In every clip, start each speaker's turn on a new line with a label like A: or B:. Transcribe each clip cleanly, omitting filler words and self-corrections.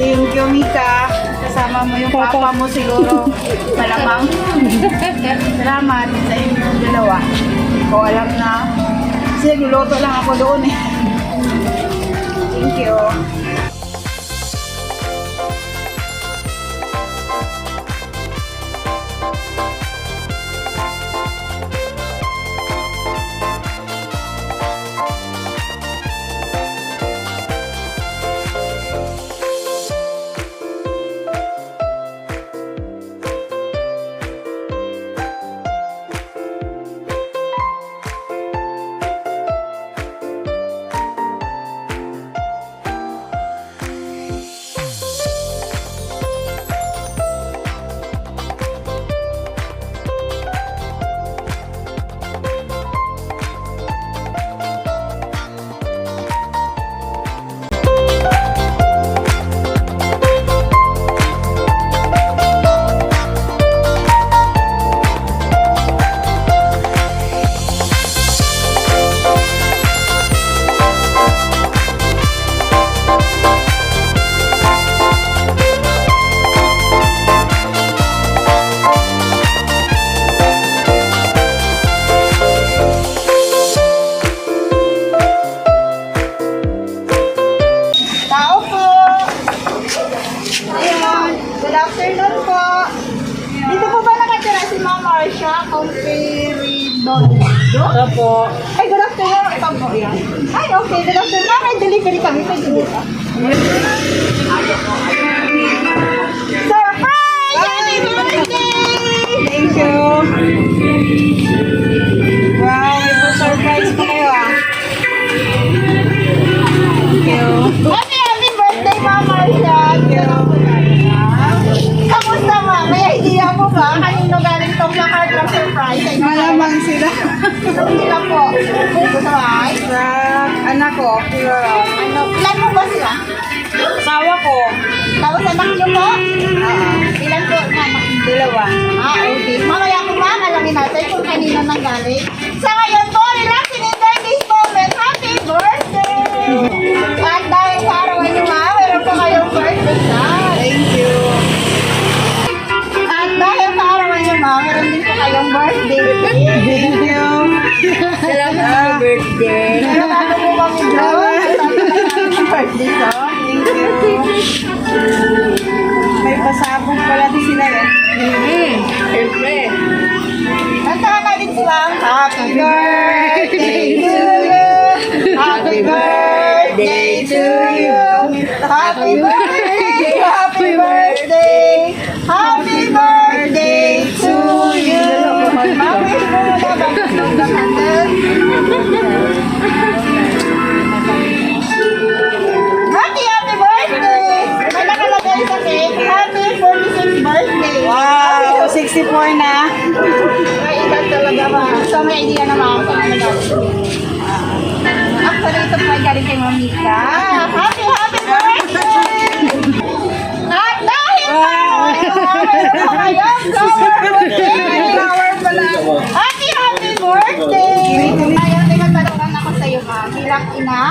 A: Thank you, Mika. Kasama mo yung papa mo siguro. Malamang. Salamat sa inyong dalawa. Ko alam na. Kasi niluto lang ako doon eh. Thank you.
B: Opo.
A: Ay, good afternoon. Ito po yan. Ay, okay. Good afternoon. May delivery kami. Pwede dito. Surprise! Happy birthday! Thank you. Wow, may surprise pa kayo ah. Thank you. Happy birthday, Mama Marsha. Thank you. Kamusta, Ma? May idea mo ba? Kanino galing tong placard ng surprise? Malamang sila. Sila po. Surprise? Sa anak ko. Ano? Ilan mo ba sila?
B: Asawa ko.
A: Tapos anak niyo po? Ilan po na anak niyo? Dalawa. Okay. Mamaya po ba, malangin natin kung kanino nanggaling. Sa ngayon po, relax in this moment. Happy birthday! At dahil sa arawan niyo, Ma, meron po kayong birthday na. Thank you. At dahil sa arawan niyo, Ma, meron din po kayong birthday. Thank you.
B: Salamat sa birthday.
A: Pero bago po kami vlog, birthday ko. Thank you. May pasabog pala din sila eh.
B: Siyempre.
A: Nantahan natin sila. Happy birthday to you. Happy birthday to you. Happy birthday. Happy birthday. Happy birthday to you. Mag-wish mo na mag-wish the candle. Happy birthday! May nakalagay sa cake. Happy 46th birthday. Wow! 64 na. May edad talaga ba? So may idea naman kung ano gagawin. Actually, ito po ay galing kay Mamika. Happy birthday! At dahil flower pala. Happy birthday! Ayaw, tinatanungan ako sa iyo, Ma. Bilang ina,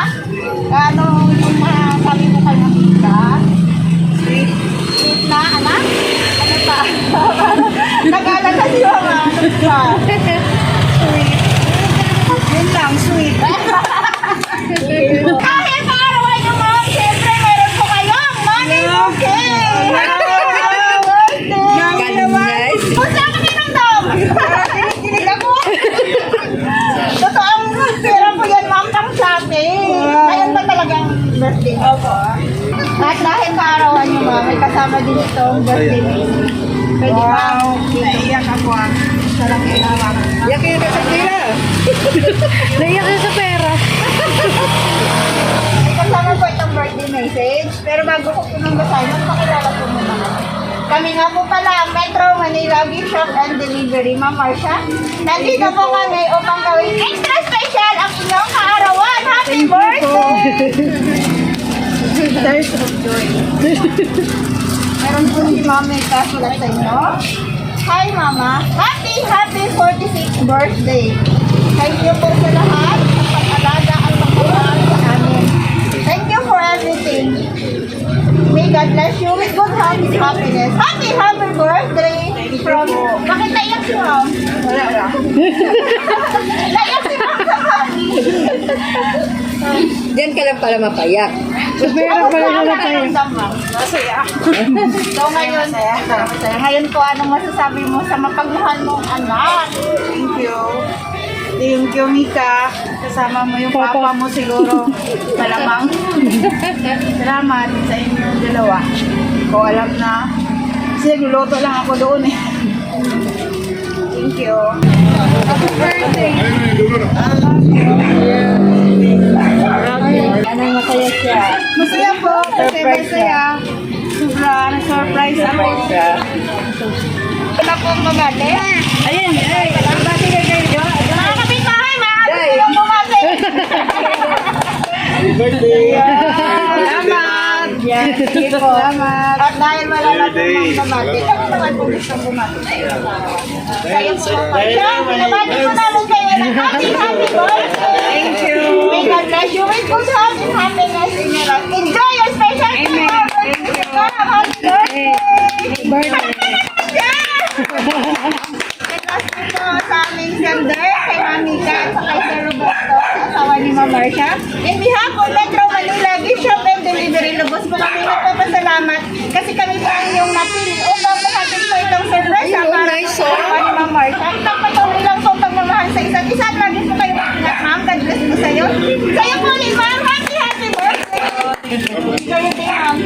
A: ano yung sabi mo kay Mamika? Sweet na, anak? Ano pa? Nag-alala na siya, Ma. Ano pa? Sweet. Yun lang, sweet. Kahit arawan niyo, Ma'am, siyempre meron po kayong money bouquet. Happy birthday! Kung saan kami nang daw? Kinig ako. Totoong pera po yan, Ma'am, pang shopping. Ngayon ba talagang birthday mo po? At dahil sa arawan niyo, Ma'am, may kasama din itong birthday mo. Pwede ba? Naiyak ako ah. Sarang kailangan. Iyak kayo sa pera.
B: Naiyak ka sa pera.
A: May kasama po itong birthday message. Pero bago ko po nang basahin, magpakilala po muna kami. Kami nga po pala ang Metro Manila Gift Shop and Delivery, Ma'am Marsha. Nandito po kami upang gawin extra special ang inyong kaarawan. Happy birthday! There's of joy. Meron po si Mama may kasulat sa inyo. Hi Mama, happy 46th birthday. Thank you po sa lahat sa pag-alaga at pagmamahal sa amin. Thank you for everything. May God bless you with good health and happiness. Happy birthday from... Bakit naiyak si Ma'am? Wala lang. Naiyak si Ma'am sa kami.
B: Diyan ka lang pala mapayak.
A: Pera pala na tayo. Masaya. So ngayon, masaya. Ngayon ko, anong masasabi mo sa mapagmahal mong anak?
C: Thank you. Thank you, Mika. Kasama mo yung papa mo siguro. Malamang. Salamat sa inyong dalawa. Ko alam na. Kasi nagluluto lang ako doon eh. Thank you.
B: Anong masaya siya?
C: Masaya po. Kasi masaya. Sobra. Na-surprise ako.
A: Wala pong bumati.
B: Ayun, ay. Bati ka kayo.
A: Mga kapitbahay, maaari silang bumati.
C: Salamat. Yes. Salamat.
A: At dahil wala na pong mga bumati, kami naman po gustong bumati. Kayo po, Marsha, binabati po namin kayo ng happy birthday.
C: Thank you.
A: May God bless you with good health and happiness in your life. Enjoy your special day.
C: Thank you.
A: Happy birthday.
B: Birthday.
A: And last po sa aming sender, kay Mami Ka at sa kay Sir Roberto, asawa ni Ma'am Marsha. In behalf of Metro Manila Gift Shop and Delivery, lubos po kami nagpapasalamat kasi kami po ang iyong napili upang mahatid po itong surprise
B: Ay,
A: para
B: nice,
A: sa asawa ni Ma'am Marsha. Itang patuloy lang po pagmamahal sa isa't isa at lagi po kayo mag-ingat, ma'am. God bless po sa'yo. Sa'yo po ni Ma'am. Happy birthday! Kayo din, ma'am.